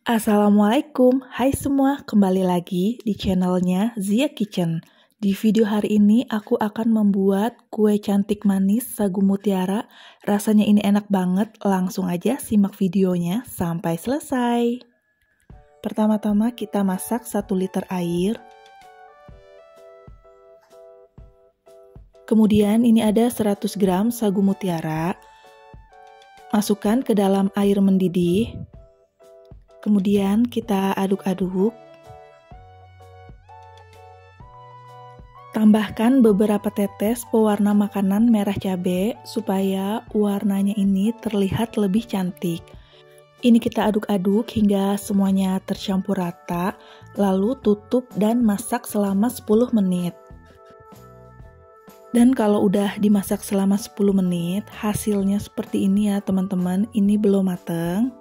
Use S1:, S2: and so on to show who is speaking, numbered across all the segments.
S1: Assalamualaikum, hai semua, kembali lagi di channelnya Zia Kitchen. Di video hari ini aku akan membuat kue cantik manis sagu mutiara. Rasanya ini enak banget, langsung aja simak videonya sampai selesai. Pertama-tama kita masak 1 liter air. Kemudian ini ada 100 gram sagu mutiara. Masukkan ke dalam air mendidih. Kemudian kita aduk-aduk. Tambahkan beberapa tetes pewarna makanan merah cabai supaya warnanya ini terlihat lebih cantik. Ini kita aduk-aduk hingga semuanya tercampur rata, lalu tutup dan masak selama 10 menit. Dan kalau udah dimasak selama 10 menit, hasilnya seperti ini ya teman-teman, ini belum mateng.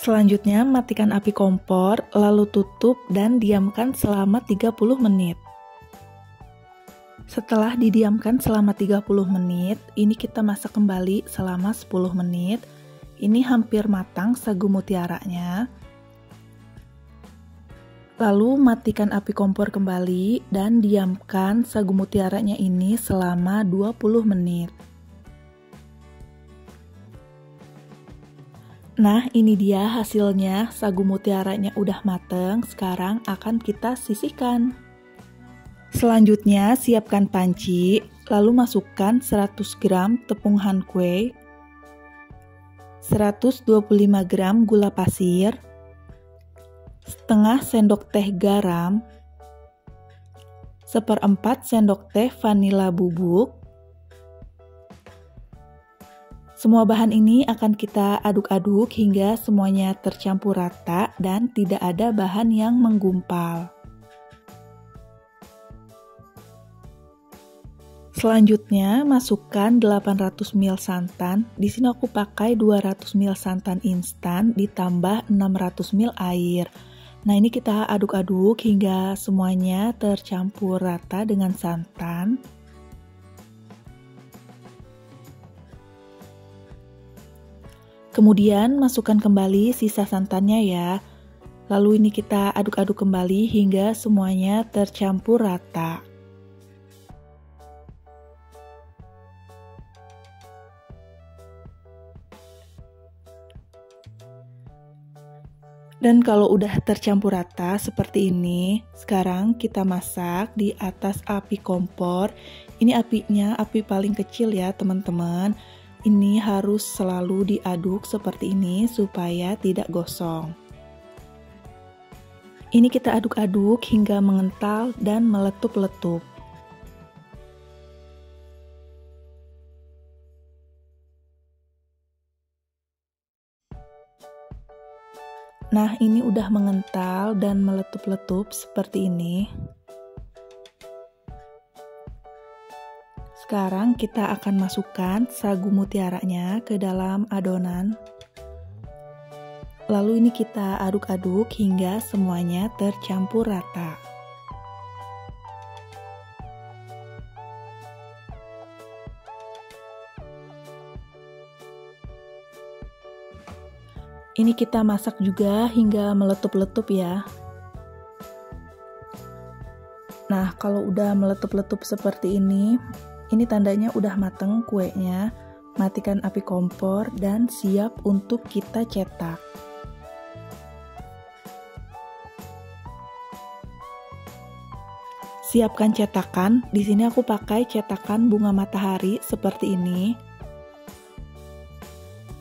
S1: Selanjutnya matikan api kompor, lalu tutup dan diamkan selama 30 menit. Setelah didiamkan selama 30 menit, ini kita masak kembali selama 10 menit. Ini hampir matang sagu mutiaranya. Lalu matikan api kompor kembali dan diamkan sagu mutiaranya ini selama 20 menit. Nah, ini dia hasilnya, sagu mutiaranya udah mateng, sekarang akan kita sisihkan. Selanjutnya, siapkan panci, lalu masukkan 100 gram tepung hankwei, 125 gram gula pasir, setengah sendok teh garam, 1/4 sendok teh vanila bubuk. Semua bahan ini akan kita aduk-aduk hingga semuanya tercampur rata dan tidak ada bahan yang menggumpal. Selanjutnya, masukkan 800 ml santan. Di sini aku pakai 200 ml santan instan ditambah 600 ml air. Nah, ini kita aduk-aduk hingga semuanya tercampur rata dengan santan. Kemudian masukkan kembali sisa santannya ya. Lalu ini kita aduk-aduk kembali hingga semuanya tercampur rata. Dan kalau udah tercampur rata seperti ini, sekarang kita masak di atas api kompor. Ini apinya api paling kecil ya teman-teman. Ini harus selalu diaduk seperti ini supaya tidak gosong. Ini kita aduk-aduk hingga mengental dan meletup-letup. Nah, ini udah mengental dan meletup-letup seperti ini. Sekarang kita akan masukkan sagu mutiaranya ke dalam adonan. Lalu ini kita aduk-aduk hingga semuanya tercampur rata. Ini kita masak juga hingga meletup-letup ya. Nah, kalau udah meletup-letup seperti ini tandanya udah mateng kuenya. Matikan api kompor dan siap untuk kita cetak. Siapkan cetakan. Di sini aku pakai cetakan bunga matahari seperti ini.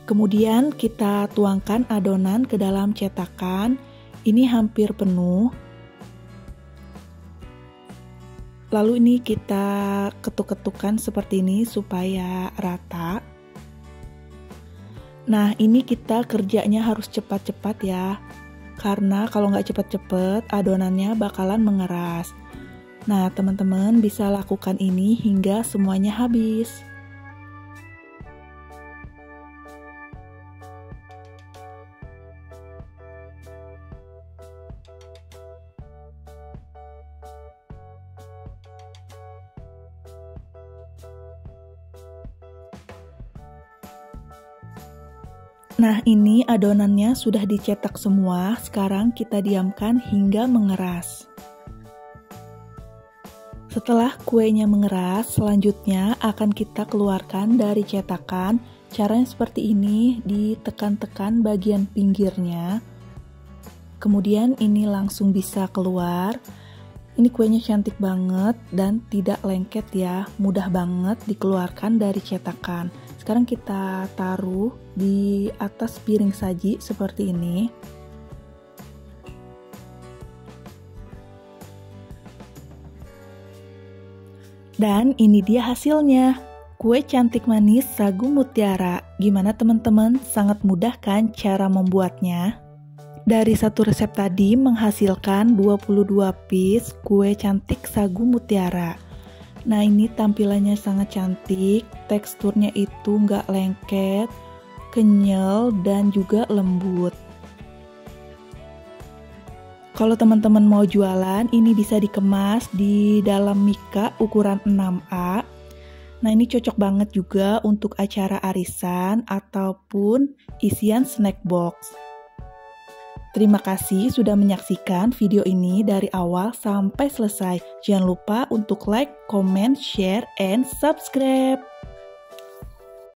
S1: Kemudian kita tuangkan adonan ke dalam cetakan. Ini hampir penuh. Lalu ini kita ketuk-ketukkan seperti ini supaya rata. Nah, ini kita kerjanya harus cepat-cepat ya. Karena kalau nggak cepat-cepat, adonannya bakalan mengeras. Nah, teman-teman bisa lakukan ini hingga semuanya habis. Nah, ini adonannya sudah dicetak semua, sekarang kita diamkan hingga mengeras. Setelah kuenya mengeras, selanjutnya akan kita keluarkan dari cetakan. Caranya seperti ini, ditekan-tekan bagian pinggirnya. Kemudian ini langsung bisa keluar. Ini kuenya cantik banget dan tidak lengket ya, mudah banget dikeluarkan dari cetakan. Sekarang kita taruh di atas piring saji seperti ini. Dan ini dia hasilnya, kue cantik manis sagu mutiara. Gimana teman-teman? Sangat mudah kan cara membuatnya? Dari satu resep tadi menghasilkan 22 piece kue cantik sagu mutiara. Nah, ini tampilannya sangat cantik, teksturnya itu nggak lengket, kenyal, dan juga lembut. Kalau teman-teman mau jualan, ini bisa dikemas di dalam mika ukuran 6A. Nah, ini cocok banget juga untuk acara arisan ataupun isian snack box. Terima kasih sudah menyaksikan video ini dari awal sampai selesai. Jangan lupa untuk like, comment, share, and subscribe.